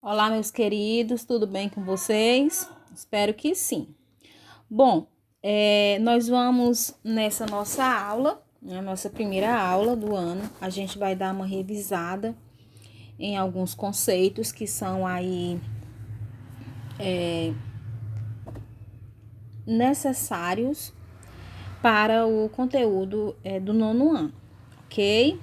Olá, meus queridos, tudo bem com vocês? Espero que sim. Bom, nós vamos nessa nossa aula, a nossa primeira aula do ano, a gente vai dar uma revisada em alguns conceitos que são aí necessários para o conteúdo do nono ano, ok?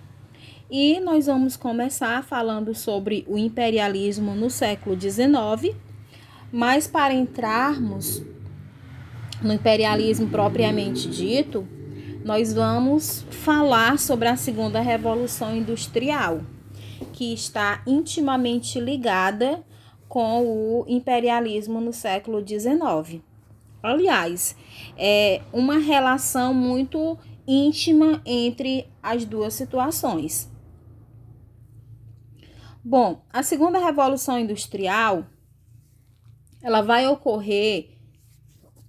E nós vamos começar falando sobre o imperialismo no século XIX, mas para entrarmos no imperialismo propriamente dito, nós vamos falar sobre a segunda revolução industrial, que está intimamente ligada com o imperialismo no século XIX. Aliás, é uma relação muito íntima entre as duas situações. Bom, a segunda revolução industrial, ela vai ocorrer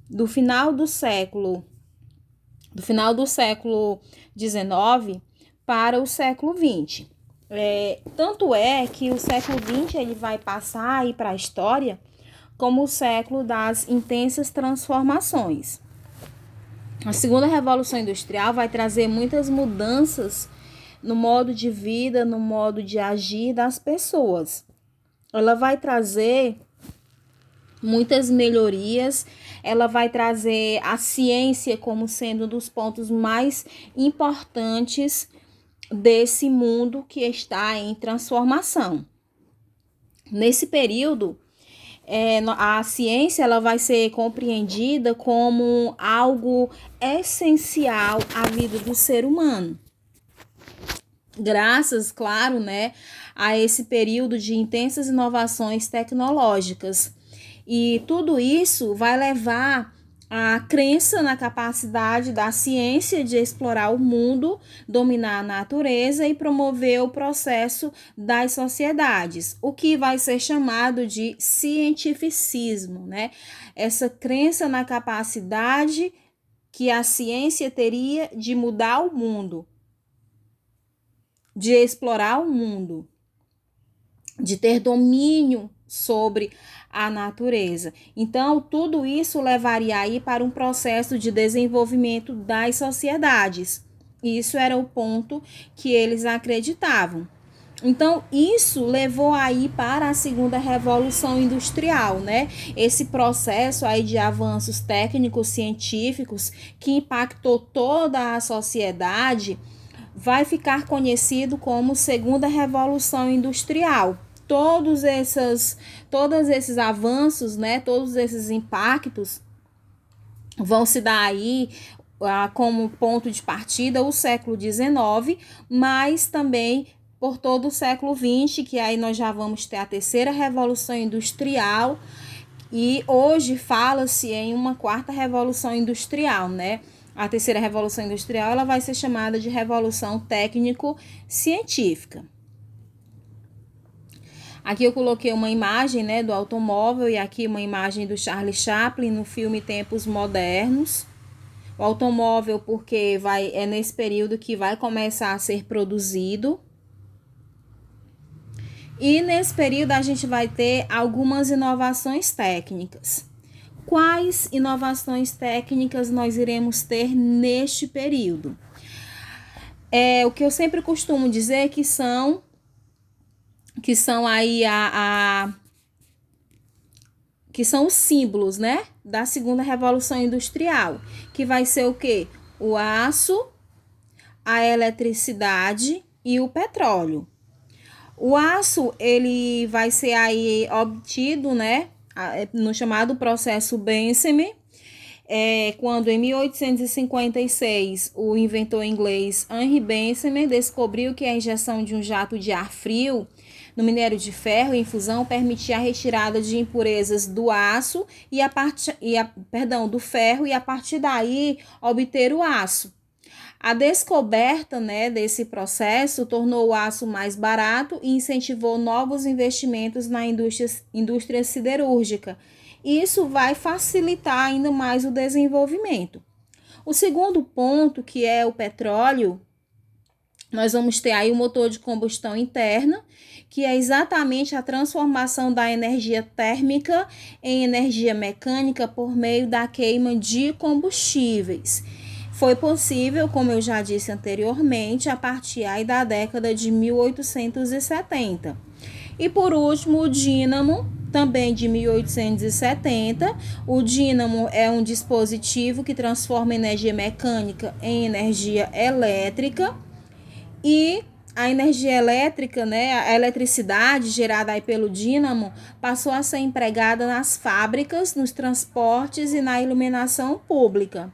do final do século XIX para o século XX. Tanto é que o século XX ele vai passar aí para a história como o século das intensas transformações. A segunda revolução industrial vai trazer muitas mudanças no modo de vida, no modo de agir das pessoas. Ela vai trazer muitas melhorias, ela vai trazer a ciência como sendo um dos pontos mais importantes desse mundo que está em transformação. Nesse período, a ciência ela vai ser compreendida como algo essencial à vida do ser humano. Graças, claro, a esse período de intensas inovações tecnológicas. E tudo isso vai levar à crença na capacidade da ciência de explorar o mundo, dominar a natureza e promover o processo das sociedades, o que vai ser chamado de cientificismo, Essa crença na capacidade que a ciência teria de mudar o mundo, de explorar o mundo, de ter domínio sobre a natureza. Então, tudo isso levaria aí para um processo de desenvolvimento das sociedades. Isso era o ponto que eles acreditavam. Então, isso levou aí para a segunda revolução industrial, Esse processo aí de avanços técnicos científicos que impactou toda a sociedade vai ficar conhecido como segunda revolução industrial. Todos esses avanços, todos esses impactos vão se dar aí como ponto de partida o século XIX, mas também por todo o século XX, que aí nós já vamos ter a terceira revolução industrial, e hoje fala-se em uma quarta revolução industrial, A terceira revolução industrial ela vai ser chamada de revolução técnico-científica. Aqui eu coloquei uma imagem do automóvel e aqui uma imagem do Charlie Chaplin no filme Tempos Modernos. O automóvel porque é nesse período que vai começar a ser produzido. E nesse período a gente vai ter algumas inovações técnicas. Quais inovações técnicas nós iremos ter neste período? O que eu sempre costumo dizer que são aí que são os símbolos, da segunda revolução industrial, que vai ser o quê? O aço, a eletricidade e o petróleo. O aço, ele vai ser aí obtido, no chamado processo Bentham, quando em 1856 o inventor inglês Henry Bentham descobriu que a injeção de um jato de ar frio no minério de ferro em fusão permitia a retirada de impurezas do aço do ferro e a partir daí obter o aço. A descoberta desse processo tornou o aço mais barato e incentivou novos investimentos na indústria siderúrgica. Isso vai facilitar ainda mais o desenvolvimento. O segundo ponto, que é o petróleo, Nós vamos ter aí o motor de combustão interna, que é exatamente a transformação da energia térmica em energia mecânica por meio da queima de combustíveis. Foi possível, como eu já disse anteriormente, a partir aí da década de 1870. E por último, o dínamo, também de 1870. O dínamo é um dispositivo que transforma energia mecânica em energia elétrica. E a energia elétrica, né, a eletricidade gerada aí pelo dínamo, passou a ser empregada nas fábricas, nos transportes e na iluminação pública.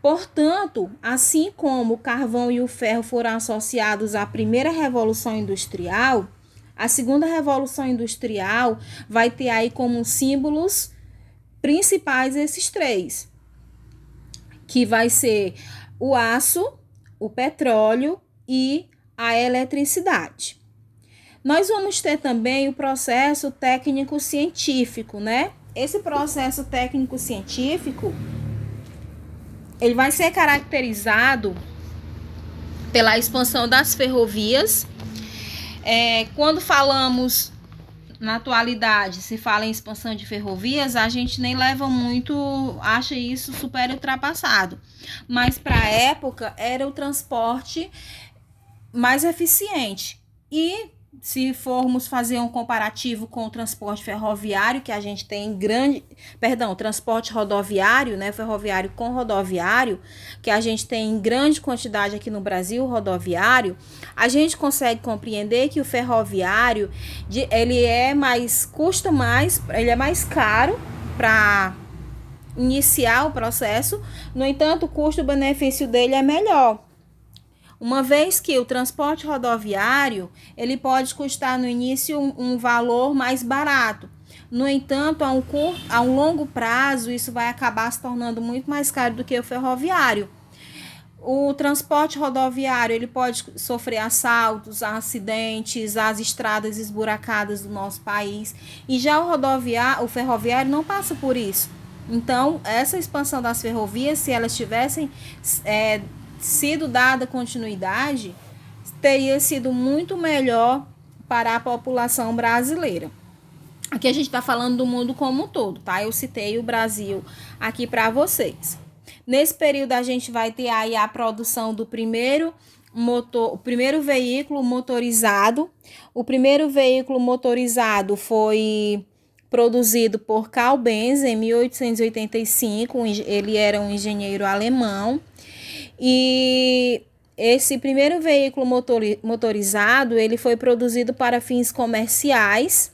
Portanto, assim como o carvão e o ferro foram associados à primeira revolução industrial, a segunda revolução industrial vai ter aí como símbolos principais esses três, que vai ser o aço, o petróleo e a eletricidade. Nós vamos ter também o processo técnico-científico, né? Esse processo técnico-científico, ele vai ser caracterizado pela expansão das ferrovias. Quando falamos na atualidade, se fala em expansão de ferrovias, a gente nem leva muito, acha isso super ultrapassado. Mas para a época era o transporte mais eficiente. E se formos fazer um comparativo com o transporte ferroviário, que a gente tem transporte rodoviário, né, ferroviário com rodoviário, que a gente tem em grande quantidade aqui no Brasil, rodoviário, a gente consegue compreender que o ferroviário, ele é custa mais, ele é mais caro para iniciar o processo, no entanto, o custo-benefício dele é melhor. Uma vez que o transporte rodoviário, ele pode custar no início um valor mais barato. No entanto, a um longo prazo, isso vai acabar se tornando muito mais caro do que o ferroviário. O transporte rodoviário, ele pode sofrer assaltos, acidentes, as estradas esburacadas do nosso país. E já o ferroviário não passa por isso. Então, essa expansão das ferrovias, se elas tivessem sido dada continuidade, teria sido muito melhor para a população brasileira. Aqui a gente está falando do mundo como um todo, tá? Eu citei o Brasil aqui para vocês. Nesse período a gente vai ter aí a produção do primeiro veículo motorizado. O primeiro veículo motorizado foi produzido por Carl Benz em 1885. Ele era um engenheiro alemão. E esse primeiro veículo motorizado, ele foi produzido para fins comerciais.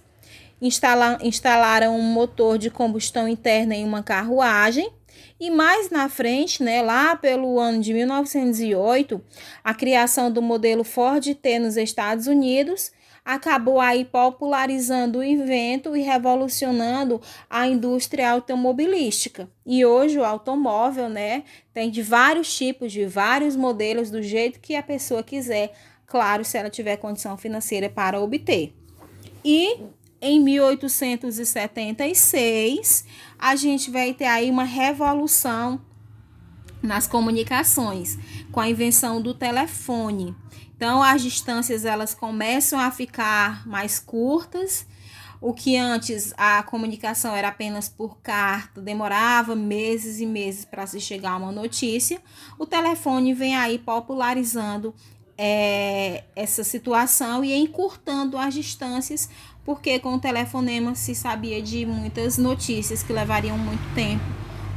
Instalaram um motor de combustão interna em uma carruagem. E mais na frente, né, lá pelo ano de 1908, a criação do modelo Ford T nos Estados Unidos acabou aí popularizando o invento e revolucionando a indústria automobilística. E hoje o automóvel, né, tem de vários tipos, de vários modelos, do jeito que a pessoa quiser, claro, se ela tiver condição financeira para obter. E em 1876, a gente vai ter aí uma revolução nas comunicações, com a invenção do telefone. Então, as distâncias elas começam a ficar mais curtas. O que antes a comunicação era apenas por carta, demorava meses e meses para se chegar a uma notícia. O telefone vem aí popularizando essa situação e encurtando as distâncias, porque com o telefonema se sabia de muitas notícias que levariam muito tempo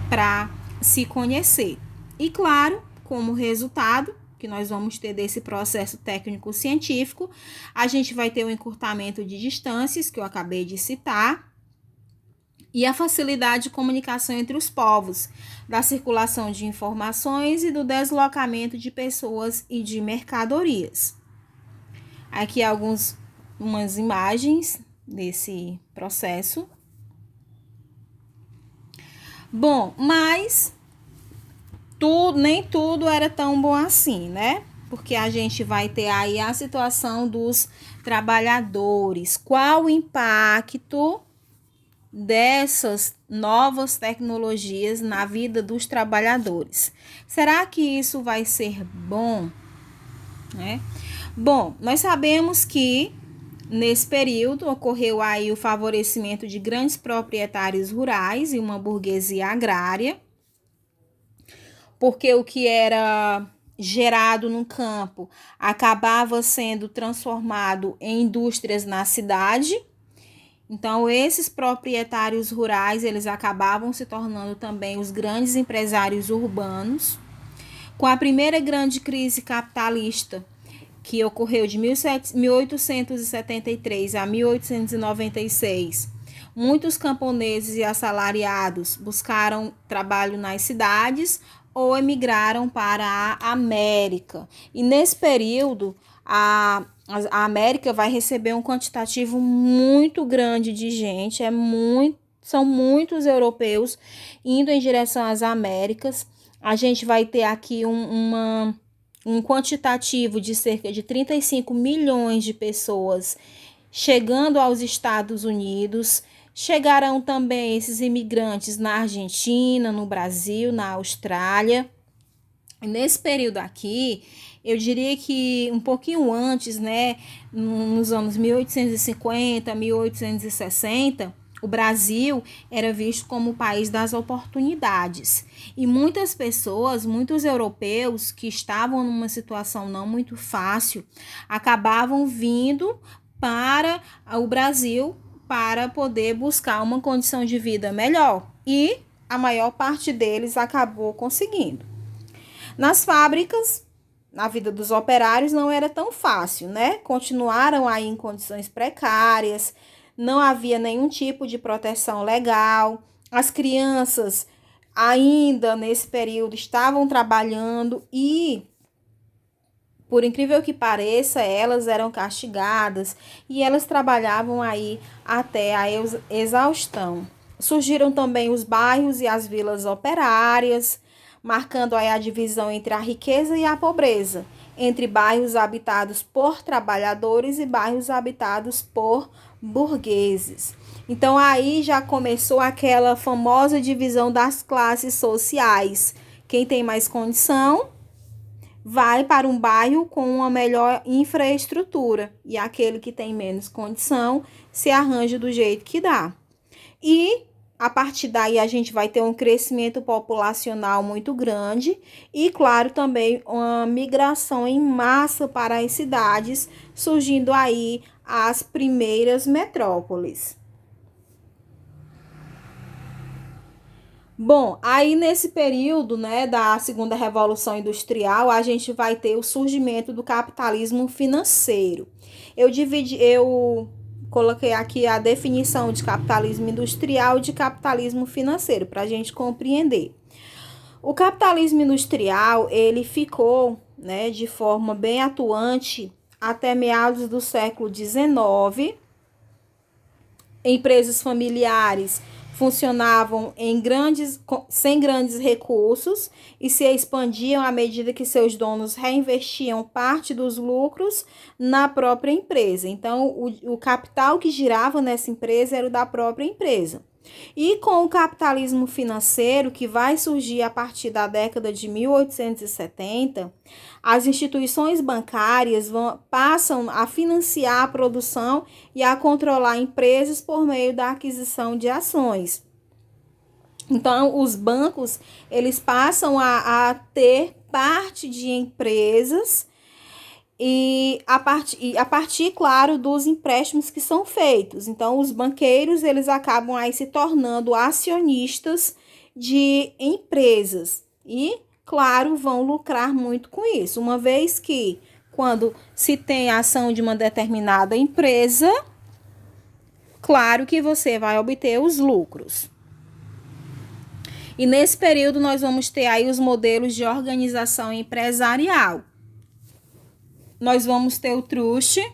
para se conhecer. E claro, como resultado que nós vamos ter desse processo técnico-científico, a gente vai ter o encurtamento de distâncias, que eu acabei de citar, e a facilidade de comunicação entre os povos, da circulação de informações e do deslocamento de pessoas e de mercadorias. Aqui umas imagens desse processo. Bom, mas nem tudo era tão bom assim, né? Porque a gente vai ter aí a situação dos trabalhadores. Qual o impacto dessas novas tecnologias na vida dos trabalhadores? Será que isso vai ser bom? né? Bom, nós sabemos que nesse período ocorreu aí o favorecimento de grandes proprietários rurais e uma burguesia agrária, porque o que era gerado no campo acabava sendo transformado em indústrias na cidade. Então, esses proprietários rurais, eles acabavam se tornando também os grandes empresários urbanos. Com a primeira grande crise capitalista, que ocorreu de 1873 a 1896, muitos camponeses e assalariados buscaram trabalho nas cidades ou emigraram para a América. E nesse período, a América vai receber um quantitativo muito grande de gente, são muitos europeus indo em direção às Américas. A gente vai ter aqui um quantitativo de cerca de 35 milhões de pessoas chegando aos Estados Unidos. Chegarão também esses imigrantes na Argentina, no Brasil, na Austrália. Nesse período aqui, eu diria que um pouquinho antes, né, nos anos 1850, 1860, o Brasil era visto como o país das oportunidades. E muitas pessoas, muitos europeus que estavam numa situação não muito fácil, acabavam vindo para o Brasil para poder buscar uma condição de vida melhor. E a maior parte deles acabou conseguindo. Nas fábricas, a vida dos operários não era tão fácil, né? Continuaram aí em condições precárias, não havia nenhum tipo de proteção legal. As crianças ainda nesse período estavam trabalhando e, por incrível que pareça, elas eram castigadas e elas trabalhavam aí até a exaustão. Surgiram também os bairros e as vilas operárias, marcando aí a divisão entre a riqueza e a pobreza, entre bairros habitados por trabalhadores e bairros habitados por burgueses. Então aí já começou aquela famosa divisão das classes sociais. Quem tem mais condição vai para um bairro com uma melhor infraestrutura e aquele que tem menos condição se arranja do jeito que dá. E a partir daí a gente vai ter um crescimento populacional muito grande e, claro, também uma migração em massa para as cidades, surgindo aí as primeiras metrópoles. Bom, aí nesse período, né, da segunda revolução industrial, a gente vai ter o surgimento do capitalismo financeiro. Eu coloquei aqui a definição de capitalismo industrial e de capitalismo financeiro para a gente compreender. O capitalismo industrial, ele ficou, né, de forma bem atuante até meados do século XIX. Empresas familiares funcionavam sem grandes recursos e se expandiam à medida que seus donos reinvestiam parte dos lucros na própria empresa. Então, o capital que girava nessa empresa era o da própria empresa. E com o capitalismo financeiro, que vai surgir a partir da década de 1870, as instituições bancárias passam a financiar a produção e a controlar empresas por meio da aquisição de ações. Então, os bancos, eles passam a ter parte de empresas e a partir, claro, dos empréstimos que são feitos. Então, os banqueiros, eles acabam aí se tornando acionistas de empresas e, claro, vão lucrar muito com isso. Uma vez que, quando se tem a ação de uma determinada empresa, claro que você vai obter os lucros. E nesse período nós vamos ter aí os modelos de organização empresarial. Nós vamos ter o truste,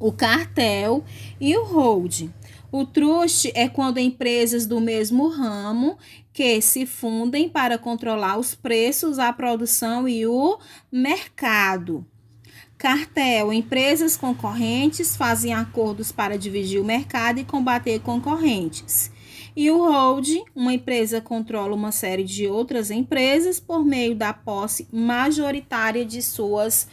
o cartel e o holding. O truste é quando empresas do mesmo ramo que se fundem para controlar os preços, a produção e o mercado. Cartel, empresas concorrentes fazem acordos para dividir o mercado e combater concorrentes. E o holding, uma empresa controla uma série de outras empresas por meio da posse majoritária de suas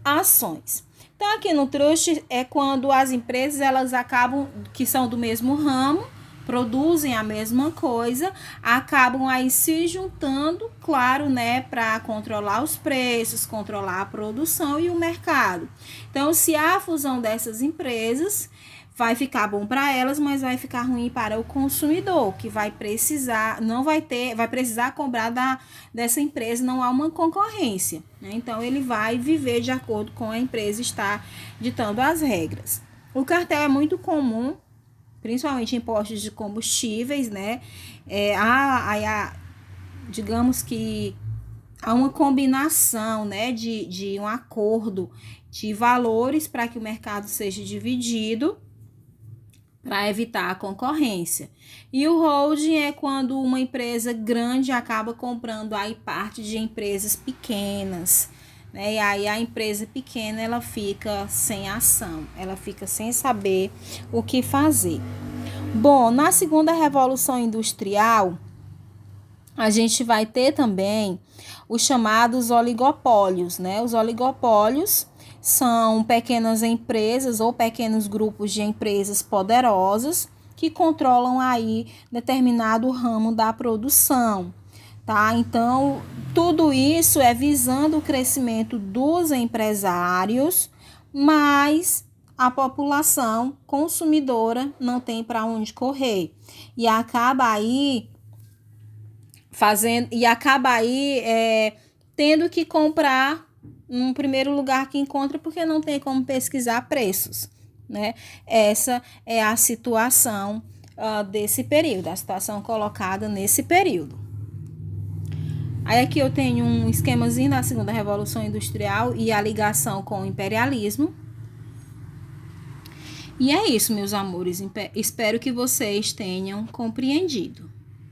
ações. Então, aqui no trust é quando as empresas elas acabam, que são do mesmo ramo, produzem a mesma coisa, acabam aí se juntando, claro, né, para controlar os preços, controlar a produção e o mercado. Então, se há a fusão dessas empresas, vai ficar bom para elas, mas vai ficar ruim para o consumidor, que vai precisar, não vai ter, vai precisar cobrar dessa empresa, não há uma concorrência, né? Então, ele vai viver de acordo com a empresa estar ditando as regras. O cartel é muito comum, principalmente em postos de combustíveis, né? Digamos que há uma combinação, né, de um acordo de valores para que o mercado seja dividido, para evitar a concorrência. E o holding é quando uma empresa grande acaba comprando aí parte de empresas pequenas, né? E aí a empresa pequena ela fica sem ação, ela fica sem saber o que fazer. Bom, na segunda revolução industrial, a gente vai ter também os chamados oligopólios, né? Os oligopólios são pequenas empresas ou pequenos grupos de empresas poderosas que controlam aí determinado ramo da produção, tá? Então, tudo isso é visando o crescimento dos empresários, mas a população consumidora não tem para onde correr e acaba aí tendo que comprar no primeiro lugar que encontra porque não tem como pesquisar preços, né? Essa é a situação desse período, a situação colocada nesse período. Aí aqui eu tenho um esquemazinho da segunda revolução industrial e a ligação com o imperialismo. E é isso, meus amores. Espero que vocês tenham compreendido.